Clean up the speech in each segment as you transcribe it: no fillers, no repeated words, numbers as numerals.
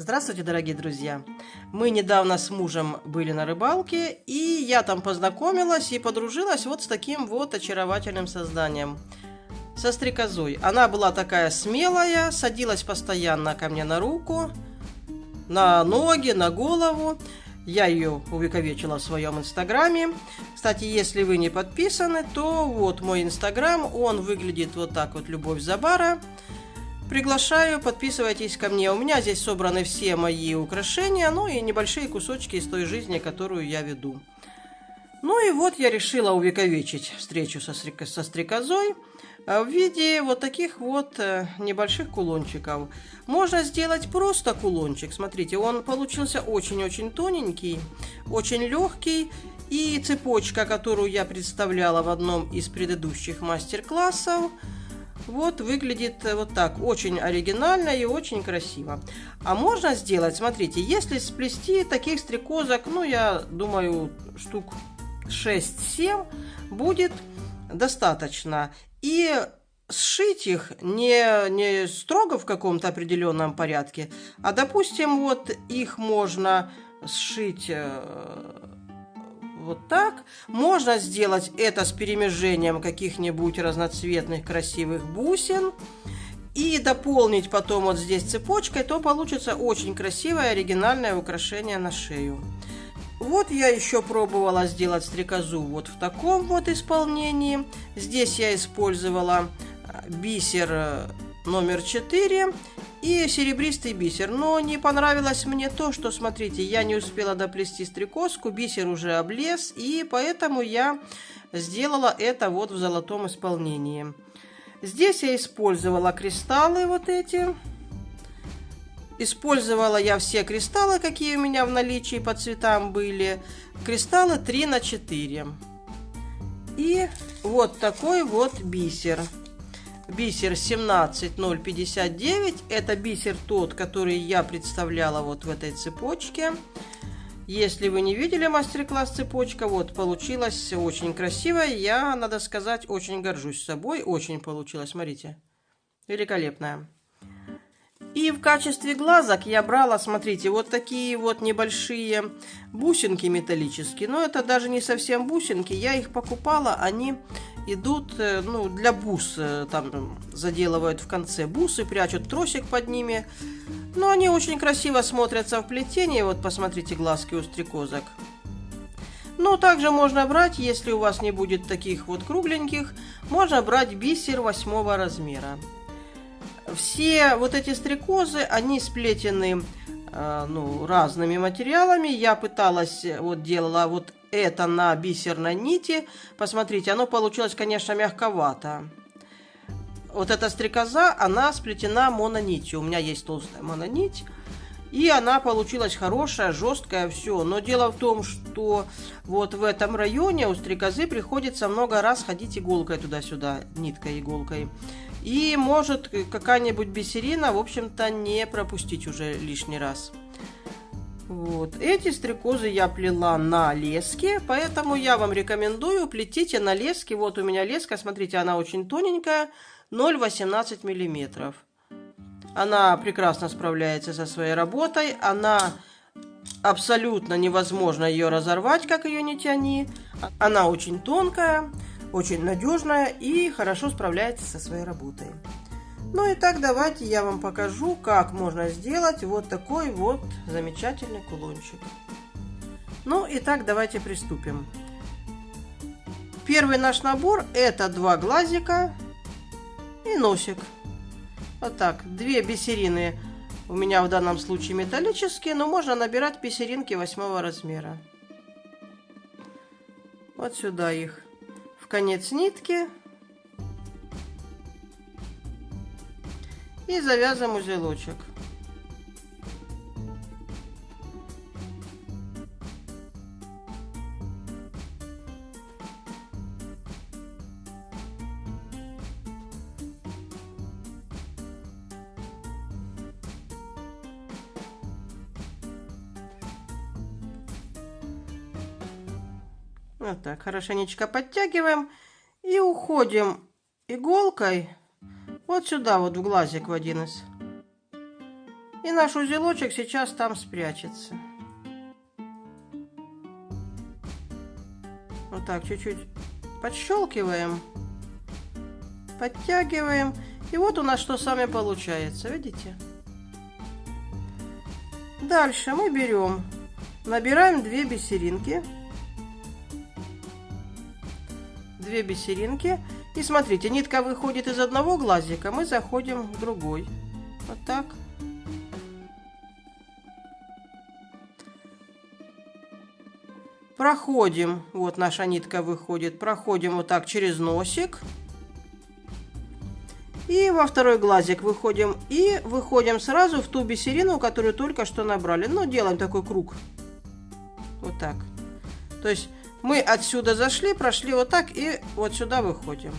Здравствуйте, дорогие друзья! Мы недавно с мужем были на рыбалке, и я там познакомилась и подружилась вот с таким вот очаровательным созданием. Со стрекозой. Она была такая смелая, садилась постоянно ко мне на руку, на ноги, на голову. Я ее увековечила в своем инстаграме. Кстати, если вы не подписаны, то вот мой инстаграм, он выглядит вот так вот, Любовь Забара. Приглашаю, подписывайтесь ко мне. У меня здесь собраны все мои украшения, ну и небольшие кусочки из той жизни, которую я веду. Ну и вот я решила увековечить встречу со стрекозой в виде вот таких вот небольших кулончиков. Можно сделать просто кулончик. Смотрите, он получился очень-очень тоненький, очень легкий. И цепочка, которую я представляла в одном из предыдущих мастер-классов, вот выглядит вот так, очень оригинально и очень красиво. А можно сделать, смотрите, если сплести таких стрекозок, ну, я думаю, штук 6-7 будет достаточно. И сшить их не строго в каком-то определенном порядке, а, допустим, вот их можно сшить вот так. Можно сделать это с перемежением каких-нибудь разноцветных красивых бусин и дополнить потом вот здесь цепочкой, то получится очень красивое оригинальное украшение на шею. Вот я еще пробовала сделать стрекозу вот в таком вот исполнении. Здесь я использовала бисер номер 4 и серебристый бисер. Но не понравилось мне то, что, смотрите, я не успела доплести стрекозку, бисер уже облез, и поэтому я сделала это вот в золотом исполнении. Здесь я использовала кристаллы вот эти. Использовала я все кристаллы, какие у меня в наличии по цветам были. Кристаллы 3×4. И вот такой вот бисер. Бисер 17059. Это бисер тот, который я представляла вот в этой цепочке. Если вы не видели мастер-класс цепочка, вот получилась очень красивая. Я, надо сказать, очень горжусь собой. Очень получилось, смотрите. Великолепная. И в качестве глазок я брала, смотрите, вот такие вот небольшие бусинки металлические. Но это даже не совсем бусинки. Я их покупала, они идут, ну, для бус. Там заделывают в конце бусы, прячут тросик под ними. Но они очень красиво смотрятся в плетении. Вот посмотрите, глазки у стрекозок. Но также можно брать, если у вас не будет таких вот кругленьких, можно брать бисер 8 размера. Все вот эти стрекозы, они сплетены разными материалами. Я пыталась, вот делала вот это на бисерной нити. Посмотрите, оно получилось, конечно, мягковато. Вот эта стрекоза, она сплетена мононитью. У меня есть толстая мононить. И она получилась хорошая, жесткая, все. Но дело в том, что вот в этом районе у стрекозы приходится много раз ходить иголкой туда-сюда, ниткой, иголкой. И может какая-нибудь бисерина, в общем-то, не пропустить уже лишний раз. Вот. Эти стрекозы я плела на леске, поэтому я вам рекомендую, плетите на леске. Вот у меня леска, смотрите, она очень тоненькая, 0,18 мм. Она прекрасно справляется со своей работой, она абсолютно невозможно ее разорвать, как ее не тяни. Она очень тонкая, очень надежная и хорошо справляется со своей работой. Ну и так, давайте я вам покажу, как можно сделать вот такой вот замечательный кулончик. Ну и так, давайте приступим. Первый наш набор — это 2 глазика и носик. Вот так, 2 бисерины у меня в данном случае металлические, но можно набирать бисеринки 8 размера. Вот сюда их в конец нитки и завязываем узелочек. Вот так, хорошенечко подтягиваем и уходим иголкой вот сюда, вот в глазик в один из. И наш узелочек сейчас там спрячется. Вот так чуть-чуть подщелкиваем, подтягиваем. И вот у нас что самое получается, видите? Дальше мы берем, набираем 2 бисеринки. 2 бисеринки. И смотрите, нитка выходит из одного глазика, мы заходим в другой. Вот так. Проходим, вот наша нитка выходит, проходим вот так через носик. И во второй глазик выходим. И выходим сразу в ту бисерину, которую только что набрали. Ну, делаем такой круг. Вот так. То есть мы отсюда зашли, прошли вот так и вот сюда выходим.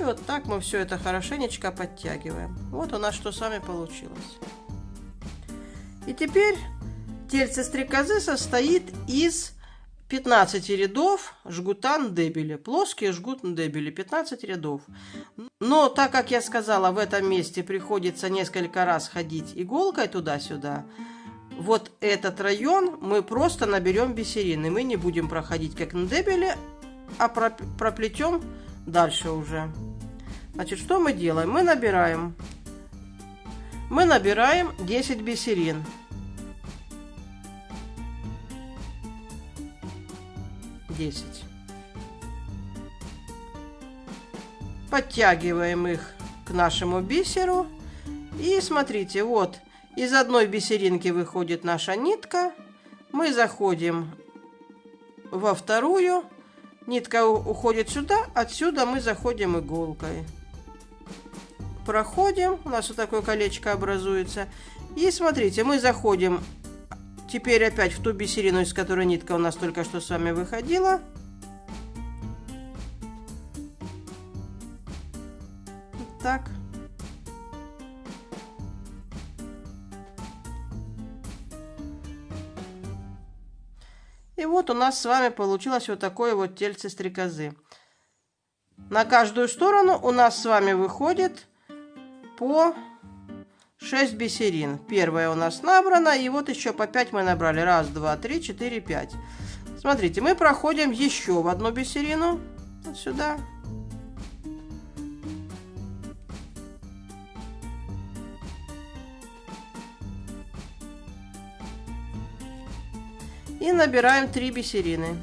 И вот так мы все это хорошенечко подтягиваем. Вот у нас что с вами получилось. И теперь тельце стрекозы состоит из 15 рядов жгута Ндель. Плоский жгут Ндель, 15 рядов. Но так как я сказала, в этом месте приходится несколько раз ходить иголкой туда-сюда, вот этот район мы просто наберем бисерины. Мы не будем проходить как Ндель, а проплетем дальше уже. Значит, что мы делаем? Мы набираем 10 бисерин. Подтягиваем их к нашему бисеру. И смотрите, вот из одной бисеринки выходит наша нитка. Мы заходим во вторую. Нитка уходит сюда. Отсюда мы заходим иголкой. Проходим. У нас вот такое колечко образуется. И смотрите, мы заходим теперь опять в ту бисерину, из которой нитка у нас только что с вами выходила. Вот так. И вот у нас с вами получилось вот такое вот тельце стрекозы. На каждую сторону у нас с вами выходит по 6 бисерин. Первая у нас набрана, и вот еще по 5 мы набрали. 1, 2, 3, 4, 5. Смотрите, мы проходим еще в одну бисерину. Вот сюда. И набираем 3 бисерины.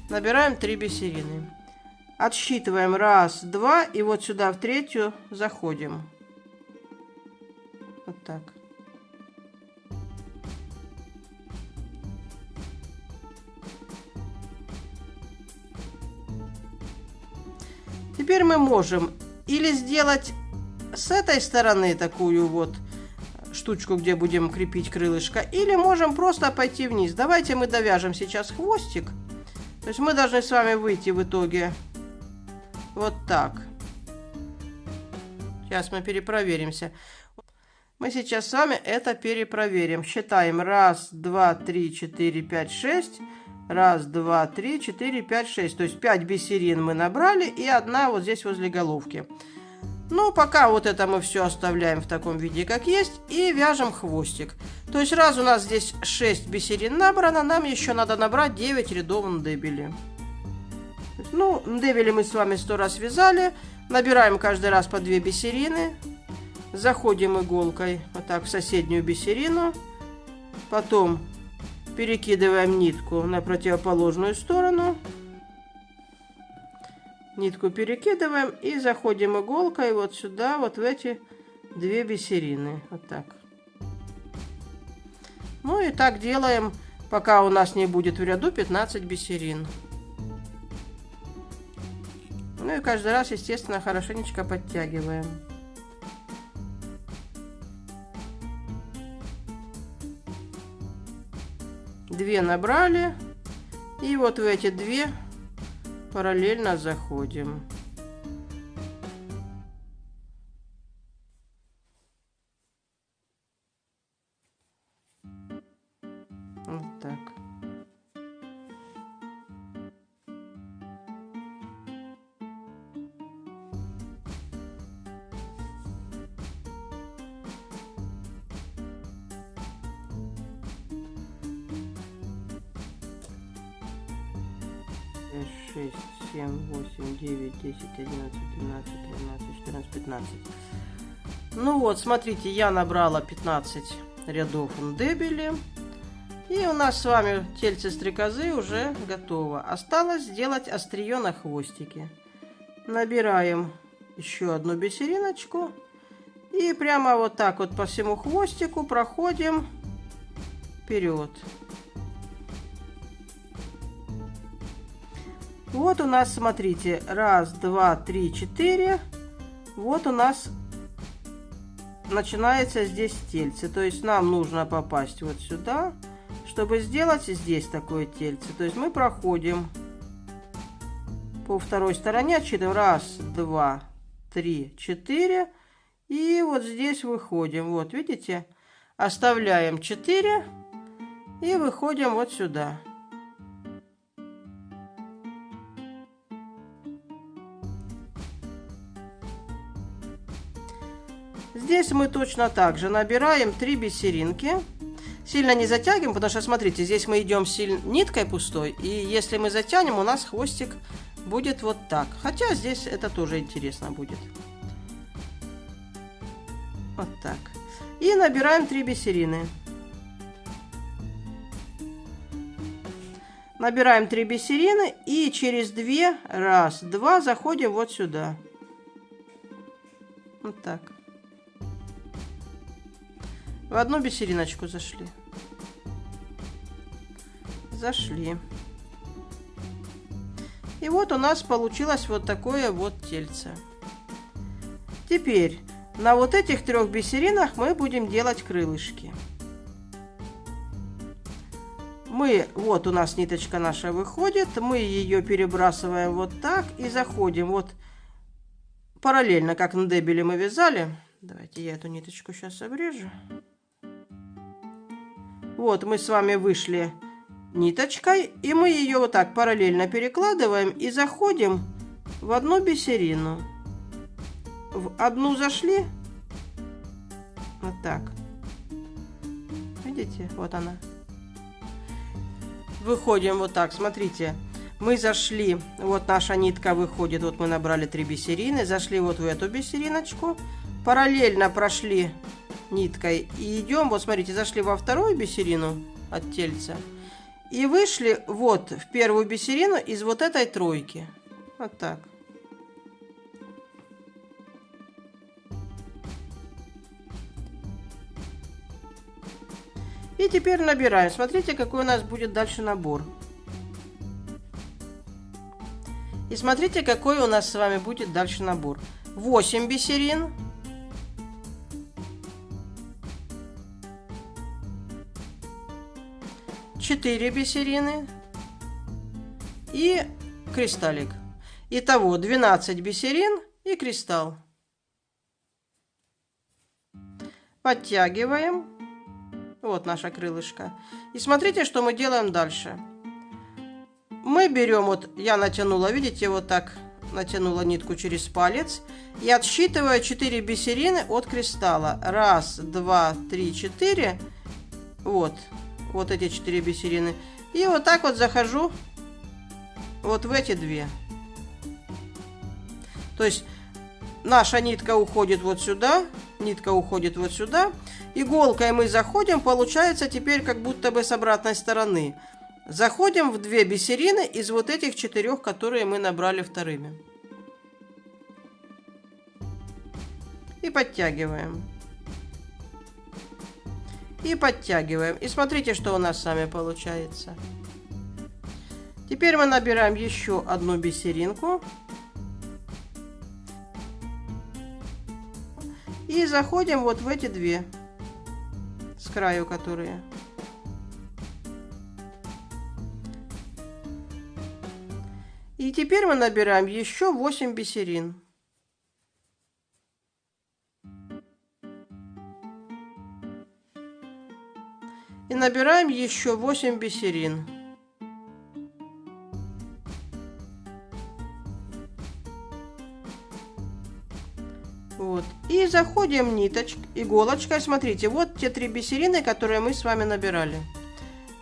Набираем 3 бисерины. Отсчитываем 1, 2, и вот сюда в третью заходим. Вот так. Теперь мы можем или сделать с этой стороны такую вот штучку, где будем крепить крылышко, или можем просто пойти вниз. Давайте мы довяжем сейчас хвостик. То есть мы должны с вами выйти в итоге вот так. Сейчас мы перепроверимся. Мы сейчас с вами это перепроверим. Считаем 1, 2, 3, 4, 5, 6. 1, 2, 3, 4, 5, 6. То есть 5 бисерин мы набрали и одна вот здесь возле головки. Ну, пока вот это мы все оставляем в таком виде, как есть, и вяжем хвостик. То есть раз у нас здесь 6 бисерин набрано, нам еще надо набрать 9 рядов Нделя. Ну, Нделя мы с вами 100 раз вязали. Набираем каждый раз по 2 бисерины. Заходим иголкой вот так в соседнюю бисерину. Потом перекидываем нитку на противоположную сторону. Нитку перекидываем и заходим иголкой вот сюда, вот в эти 2 бисерины. Вот так. Ну и так делаем, пока у нас не будет в ряду 15 бисерин. Ну и каждый раз, естественно, хорошенечко подтягиваем. Две набрали. И вот в эти 2 параллельно заходим. Вот так. 6, 7, 8, 9, 10, 11, 12, 13, 14, 15. Ну вот, смотрите, я набрала 15 рядов ндебели. И у нас с вами тельце стрекозы уже готово. Осталось сделать острие на хвостике. Набираем еще одну бисериночку. И прямо вот так вот по всему хвостику проходим вперед. Вот у нас, смотрите, 1, 2, 3, 4. Вот у нас начинается здесь тельце. То есть нам нужно попасть вот сюда, чтобы сделать здесь такое тельце. То есть мы проходим по второй стороне, отсчитываем 1, 2, 3, 4. И вот здесь выходим. Вот, видите? Оставляем 4 и выходим вот сюда. Здесь мы точно так же набираем 3 бисеринки. Сильно не затягиваем, потому что, смотрите, здесь мы идем ниткой пустой. И если мы затянем, у нас хвостик будет вот так. Хотя здесь это тоже интересно будет. Вот так. И набираем 3 бисерины. Набираем 3 бисерины и через 2, 1, 2 заходим вот сюда. Вот так. В одну бисериночку зашли. Зашли. И вот у нас получилось вот такое вот тельце. Теперь на вот этих 3 бисеринах мы будем делать крылышки. Вот у нас ниточка наша выходит, мы ее перебрасываем вот так и заходим вот параллельно, как на дебеле мы вязали. Давайте я эту ниточку сейчас обрежу. Вот мы с вами вышли ниточкой, и мы ее вот так параллельно перекладываем и заходим в одну бисерину. В одну зашли, вот так, видите, вот она. Выходим вот так, смотрите, мы зашли, вот наша нитка выходит, вот мы набрали 3 бисерины, зашли вот в эту бисериночку, параллельно прошли ниткой и идем, вот смотрите, зашли во вторую бисерину от тельца и вышли вот в первую бисерину из вот этой тройки, вот так. И теперь набираем. Смотрите, какой у нас будет дальше набор. И смотрите, какой у нас с вами будет дальше набор. 8 бисерин. Четыре бисерины. И кристаллик. Итого 12 бисерин и кристалл. Подтягиваем. Вот наше крылышко. И смотрите, что мы делаем дальше. Мы берем, вот я натянула, видите, вот так натянула нитку через палец. И отсчитываю 4 бисерины от кристалла. 1, 2, 3, 4. Вот эти 4 бисерины. И вот так вот захожу вот в эти 2. То есть наша нитка уходит вот сюда. Нитка уходит вот сюда. Иголкой мы заходим, получается теперь как будто бы с обратной стороны. Заходим в 2 бисерины из вот этих 4, которые мы набрали вторыми. И подтягиваем. И подтягиваем. И смотрите, что у нас с вами получается. Теперь мы набираем еще одну бисеринку. И заходим вот в эти 2. С краю которые. И теперь мы набираем еще 8 бисерин. И набираем еще 8 бисерин. Вот. И заходим иголочкой. Смотрите, вот те 3 бисерины, которые мы с вами набирали.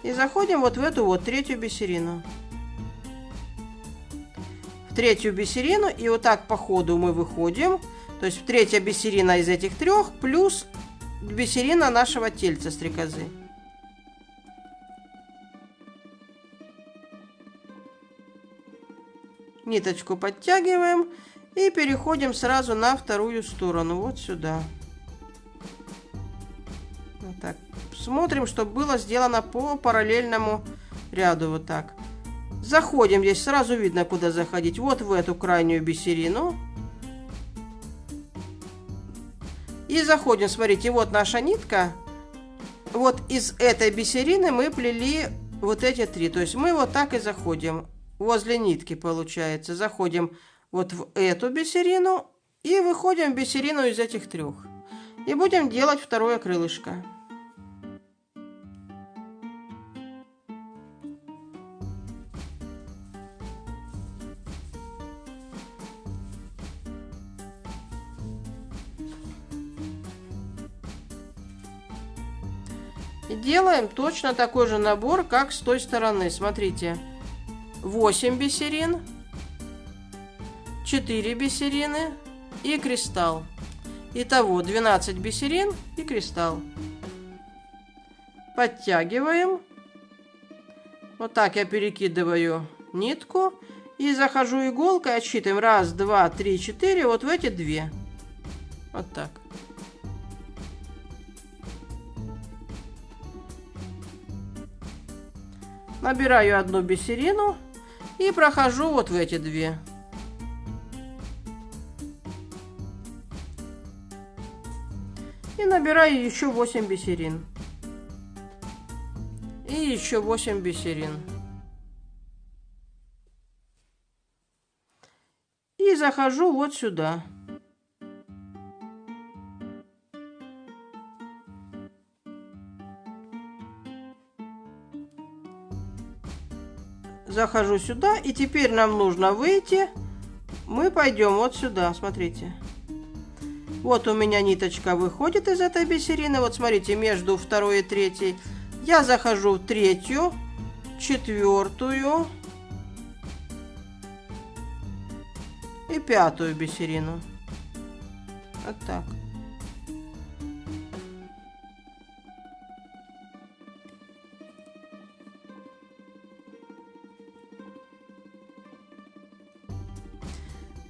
И заходим вот в эту вот 3-ю бисерину. третью бисерину, и вот так по ходу мы выходим. То есть третья бисерина из этих трех плюс бисерина нашего тельца стрекозы. Ниточку подтягиваем и переходим сразу на вторую сторону, вот сюда. Вот так. Смотрим, чтобы было сделано по параллельному ряду, вот так. Заходим, здесь сразу видно, куда заходить, вот в эту крайнюю бисерину. И заходим, смотрите, вот наша нитка. Вот из этой бисерины мы плели вот эти три, то есть мы вот так и заходим. Возле нитки получается. Заходим вот в эту бисерину и выходим в бисерину из этих трех. И будем делать второе крылышко. И делаем точно такой же набор, как с той стороны. Смотрите. 8 бисерин, 4 бисерины и кристалл. Итого 12 бисерин и кристалл. Подтягиваем. Вот так я перекидываю нитку и захожу иголкой, отсчитываем 1, 2, 3, 4, вот в эти две. Вот так. Набираю одну бисерину и прохожу вот в эти две. И набираю еще 8 бисерин. И еще 8 бисерин. И захожу вот сюда. Захожу сюда, и теперь нам нужно выйти. Мы пойдем вот сюда, смотрите. Вот у меня ниточка выходит из этой бисерины. Вот смотрите, между второй и третьей. Я захожу в третью, четвертую и пятую бисерину. Вот так.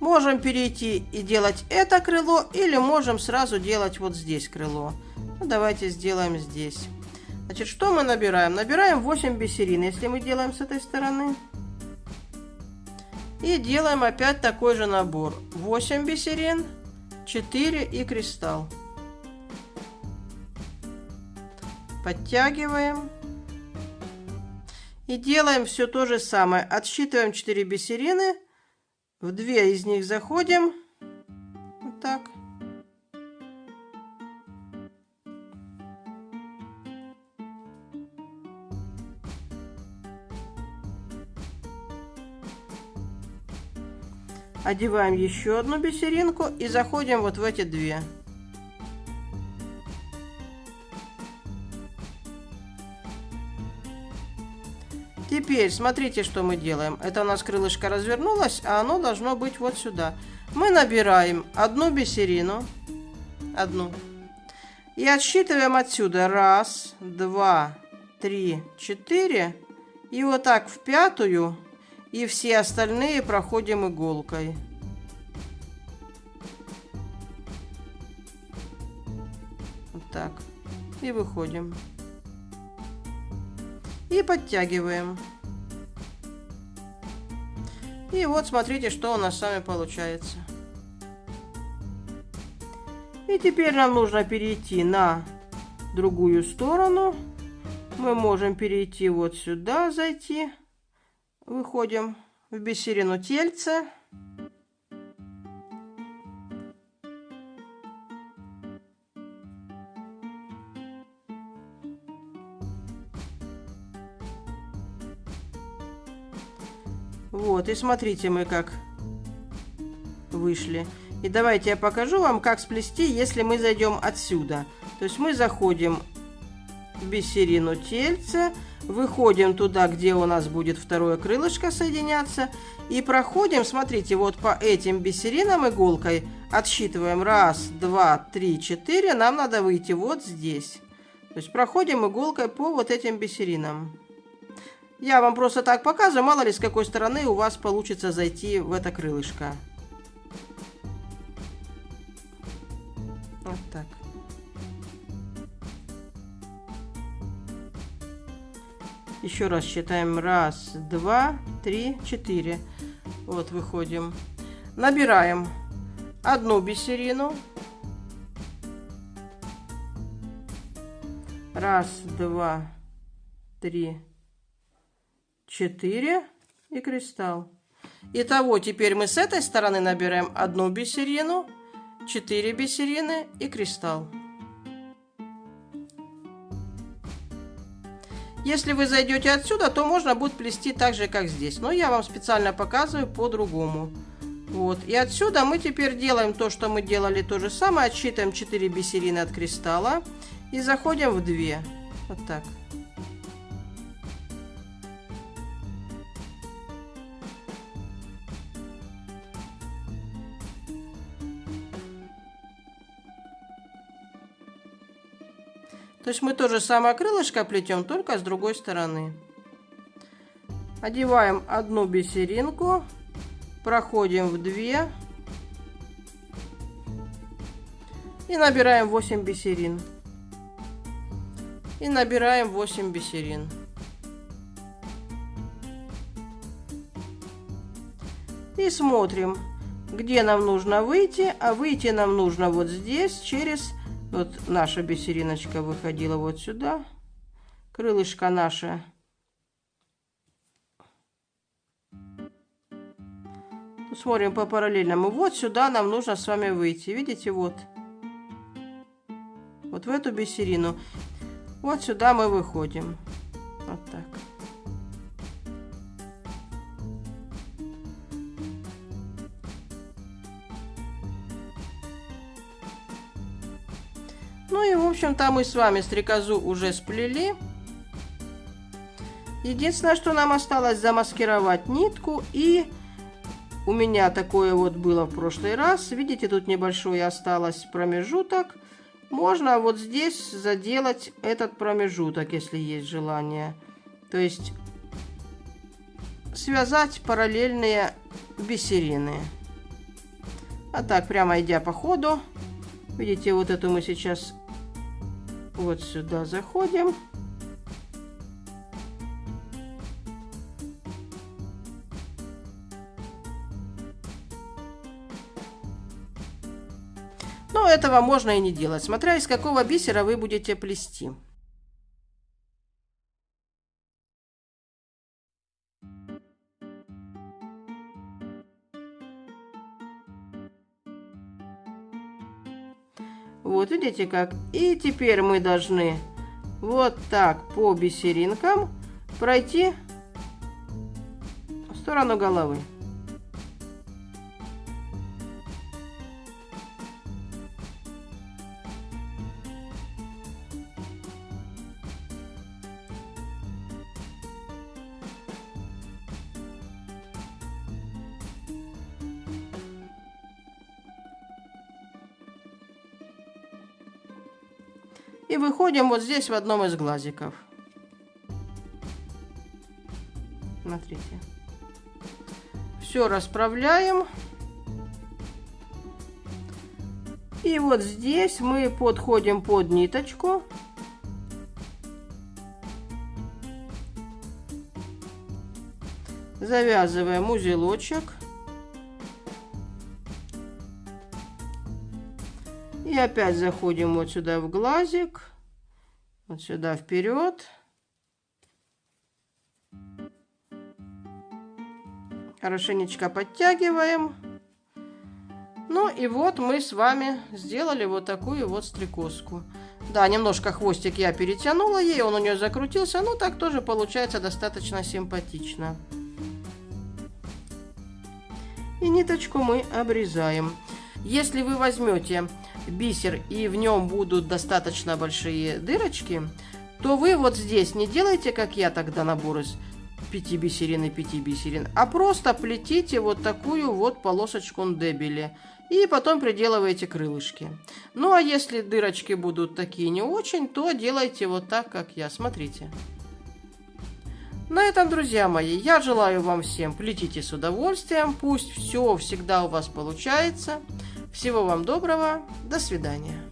Можем перейти и делать это крыло, или можем сразу делать вот здесь крыло. Ну, давайте сделаем здесь. Значит, что мы набираем? Набираем 8 бисерин, если мы делаем с этой стороны. И делаем опять такой же набор. 8 бисерин, 4 и кристалл. Подтягиваем. И делаем все то же самое. Отсчитываем 4 бисерины. В 2 из них заходим. Вот так. Одеваем еще одну бисеринку и заходим вот в эти 2. Теперь смотрите, что мы делаем. Это у нас крылышко развернулось, а оно должно быть вот сюда. Мы набираем одну бисерину, одну, и отсчитываем отсюда 1, 2, 3, 4, и вот так в пятую, и все остальные проходим иголкой. Вот так. И выходим. И подтягиваем. И вот смотрите, что у нас с вами получается. И теперь нам нужно перейти на другую сторону. Мы можем перейти вот сюда, зайти. Выходим в бисерину тельца. Вот, и смотрите, мы как вышли. И давайте я покажу вам, как сплести, если мы зайдем отсюда. То есть мы заходим в бисерину тельца, выходим туда, где у нас будет второе крылышко соединяться, и проходим, смотрите, вот по этим бисеринам иголкой, отсчитываем 1, 2, 3, 4, нам надо выйти вот здесь. То есть проходим иголкой по вот этим бисеринам. Я вам просто так показываю, мало ли с какой стороны у вас получится зайти в это крылышко. Вот так. Еще раз считаем. 1, 2, 3, 4. Вот выходим. Набираем одну бисерину. 1, 2, 3, 4 и кристалл. Итого теперь мы с этой стороны набираем одну бисерину, 4 бисерины и кристалл. Если вы зайдете отсюда, то можно будет плести так же, как здесь. Но я вам специально показываю по-другому. Вот. И отсюда мы теперь делаем то, что мы делали то же самое. Отсчитываем 4 бисерины от кристалла и заходим в 2. Вот так. То есть мы то же самое крылышко плетем, только с другой стороны. Одеваем одну бисеринку, проходим в 2 и набираем 8 бисерин. И набираем 8 бисерин. И смотрим, где нам нужно выйти. А выйти нам нужно вот здесь через... Вот наша бисериночка выходила вот сюда. Крылышко наше. Смотрим по параллельному. Вот сюда нам нужно с вами выйти. Видите, вот. Вот в эту бисерину. Вот сюда мы выходим. Вот так. Ну и, в общем-то, мы с вами стрекозу уже сплели. Единственное, что нам осталось, замаскировать нитку. И у меня такое вот было в прошлый раз. Видите, тут небольшой осталось промежуток. Можно вот здесь заделать этот промежуток, если есть желание. То есть связать параллельные бисерины. А так, прямо идя по ходу. Видите, вот эту мы сейчас вот сюда заходим. Но этого можно и не делать, смотря из какого бисера вы будете плести. Вот видите как. И теперь мы должны вот так по бисеринкам пройти в сторону головы. И выходим вот здесь в одном из глазиков. Смотрите. Все расправляем. И вот здесь мы подходим под ниточку. Завязываем узелочек. И опять заходим вот сюда в глазик, вот сюда вперед. Хорошенечко подтягиваем. Ну и вот мы с вами сделали вот такую вот стрекозку. Да, немножко хвостик я перетянула ей, он у нее закрутился, но так тоже получается достаточно симпатично. И ниточку мы обрезаем. Если вы возьмете бисер и в нем будут достаточно большие дырочки, то вы вот здесь не делайте, как я тогда, набор из 5 бисерин и 5 бисерин, а просто плетите вот такую вот полосочку дебели. И потом приделываете крылышки. Ну, а если дырочки будут такие не очень, то делайте вот так, как я. Смотрите. На этом, друзья мои, я желаю вам всем плетите с удовольствием. Пусть все всегда у вас получается. Всего вам доброго. До свидания.